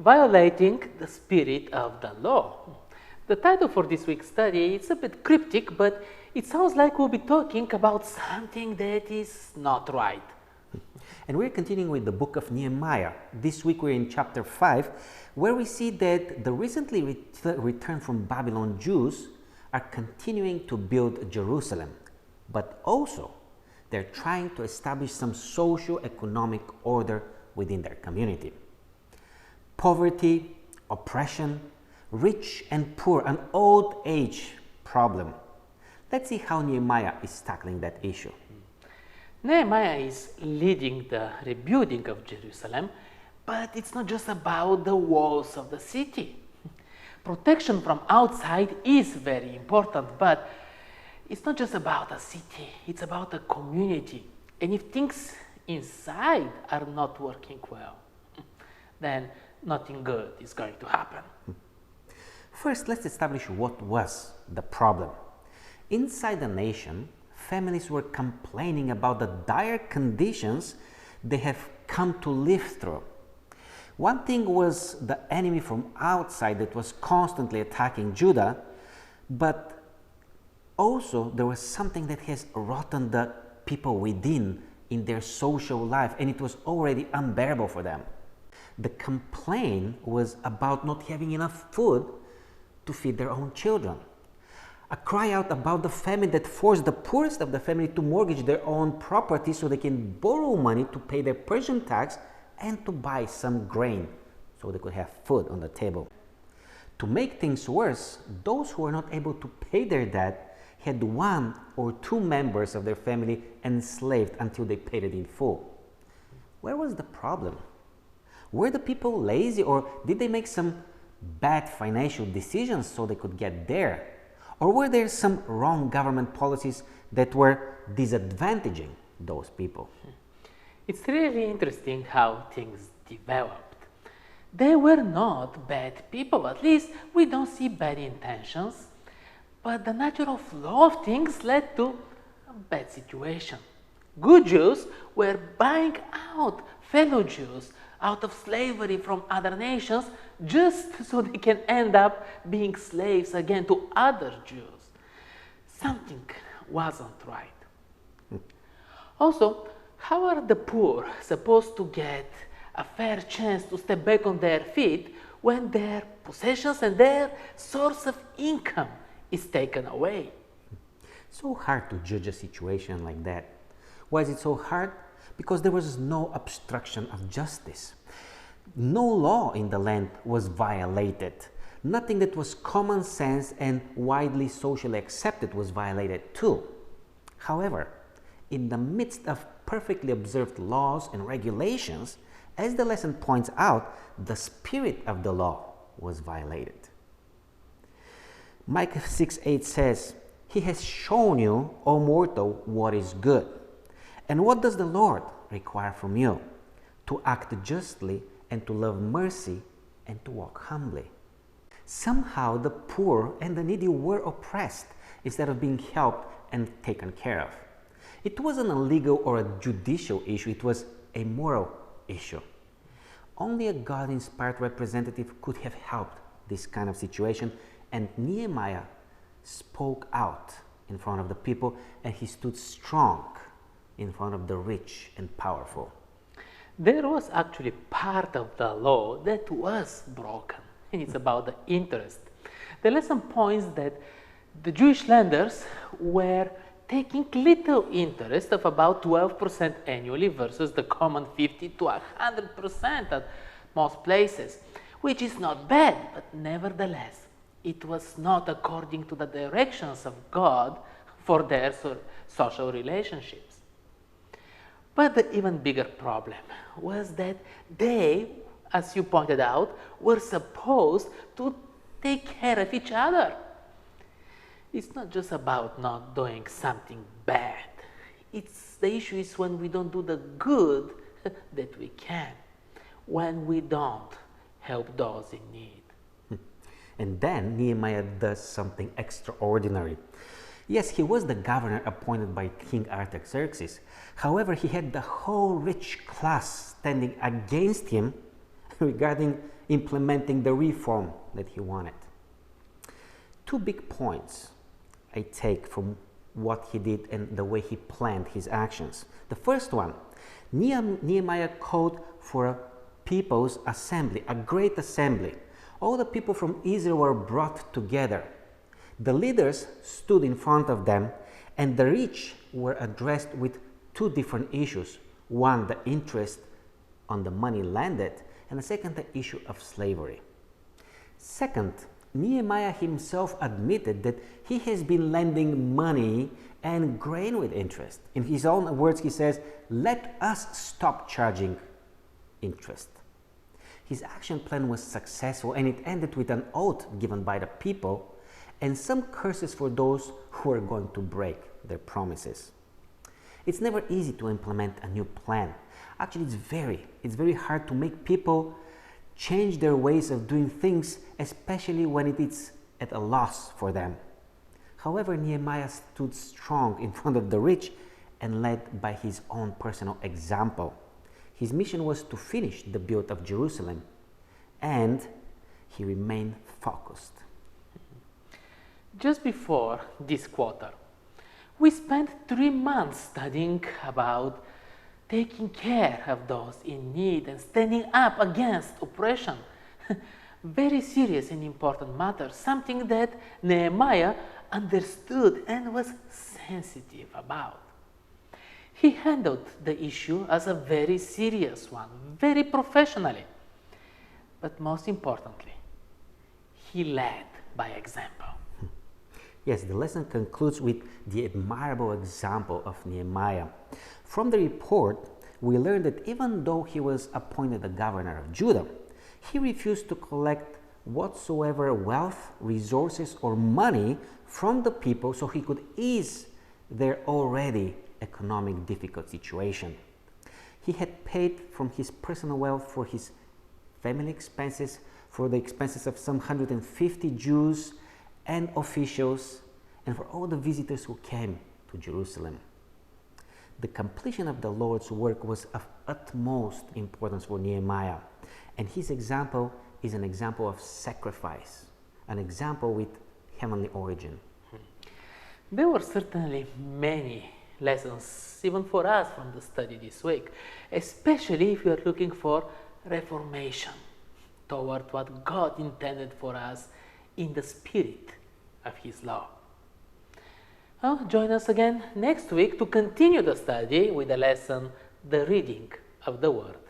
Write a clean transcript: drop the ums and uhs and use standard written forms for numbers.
Violating the spirit of the law. The title for this week's study is a bit cryptic, but it sounds like we'll be talking about something that is not right. And we're continuing with the book of Nehemiah. This week we're in chapter 5, where we see that the recently returned from Babylon Jews are continuing to build Jerusalem, but also they're trying to establish some socio-economic order within their community. Poverty, oppression, rich and poor, an old age problem. Let's see how Nehemiah is tackling that issue. Nehemiah is leading the rebuilding of Jerusalem, but it's not just about the walls of the city. Protection from outside is very important, but it's not just about a city, it's about a community. And if things inside are not working well, then nothing good is going to happen. First, let's establish what was the problem. Inside the nation, families were complaining about the dire conditions they have come to live through. One thing was the enemy from outside that was constantly attacking Judah, but also there was something that has rotten the people within in their social life, and it was already unbearable for them. The complaint was about not having enough food to feed their own children. A cry out about the famine that forced the poorest of the family to mortgage their own property so they can borrow money to pay their Persian tax and to buy some grain so they could have food on the table. To make things worse, those who were not able to pay their debt had one or two members of their family enslaved until they paid it in full. Where was the problem? Were the people lazy, or did they make some bad financial decisions so they could get there? Or were there some wrong government policies that were disadvantaging those people? It's really interesting how things developed. They were not bad people, at least we don't see bad intentions, but the natural flow of things led to a bad situation. Good Jews were buying out fellow Jews out of slavery from other nations just so they can end up being slaves again to other Jews. Something wasn't right. Also, how are the poor supposed to get a fair chance to step back on their feet when their possessions and their source of income is taken away? So hard to judge a situation like that. Why is it so hard? Because there was no obstruction of justice. No law in the land was violated. Nothing that was common sense and widely socially accepted was violated too. However, in the midst of perfectly observed laws and regulations, as the lesson points out, the spirit of the law was violated. Micah 6:8 says, "He has shown you, O mortal, what is good. And what does the Lord require from you? To act justly and to love mercy and to walk humbly." Somehow the poor and the needy were oppressed instead of being helped and taken care of. It wasn't a legal or a judicial issue, it was a moral issue. Only a God-inspired representative could have helped this kind of situation, and Nehemiah spoke out in front of the people, and he stood strong in front of the rich and powerful. There was actually part of the law that was broken, and it's about the interest. The lesson points that the Jewish lenders were taking little interest of about 12% annually versus the common 50 to 100% at most places, which is not bad, but nevertheless, it was not according to the directions of God for their social relationships. But the even bigger problem was that they, as you pointed out, were supposed to take care of each other. It's not just about not doing something bad. The issue is when we don't do the good that we can, when we don't help those in need. And then Nehemiah does something extraordinary. Yes, he was the governor appointed by King Artaxerxes. However, he had the whole rich class standing against him regarding implementing the reform that he wanted. Two big points I take from what he did and the way he planned his actions. The first one, Nehemiah called for a people's assembly, a great assembly. All the people from Israel were brought together. The leaders stood in front of them, and the rich were addressed with two different issues. One, the interest on the money lended, and the second, the issue of slavery. Second, Nehemiah himself admitted that he has been lending money and grain with interest. In his own words, he says, "Let us stop charging interest." His action plan was successful, and it ended with an oath given by the people and some curses for those who were going to break their promises. It's never easy to implement a new plan. Actually, it's very hard to make people change their ways of doing things, especially when it is at a loss for them. However, Nehemiah stood strong in front of the rich and led by his own personal example. His mission was to finish the build of Jerusalem, and he remained focused. Just before this quarter, we spent 3 months studying about taking care of those in need and standing up against oppression. Very serious and important matter, something that Nehemiah understood and was sensitive about. He handled the issue as a very serious one, very professionally. But most importantly, he led by example. Yes, the lesson concludes with the admirable example of Nehemiah. From the report, we learn that even though he was appointed the governor of Judah, he refused to collect whatsoever wealth, resources, or money from the people so he could ease their already economic difficult situation. He had paid from his personal wealth for his family expenses, for the expenses of some 150 Jews and officials, and for all the visitors who came to Jerusalem. The completion of the Lord's work was of utmost importance for Nehemiah, and his example is an example of sacrifice, an example with heavenly origin. There were certainly many lessons, even for us, from the study this week, especially if you are looking for reformation toward what God intended for us in the spirit of His law. Join us again next week to continue the study with the lesson, the reading of the Word.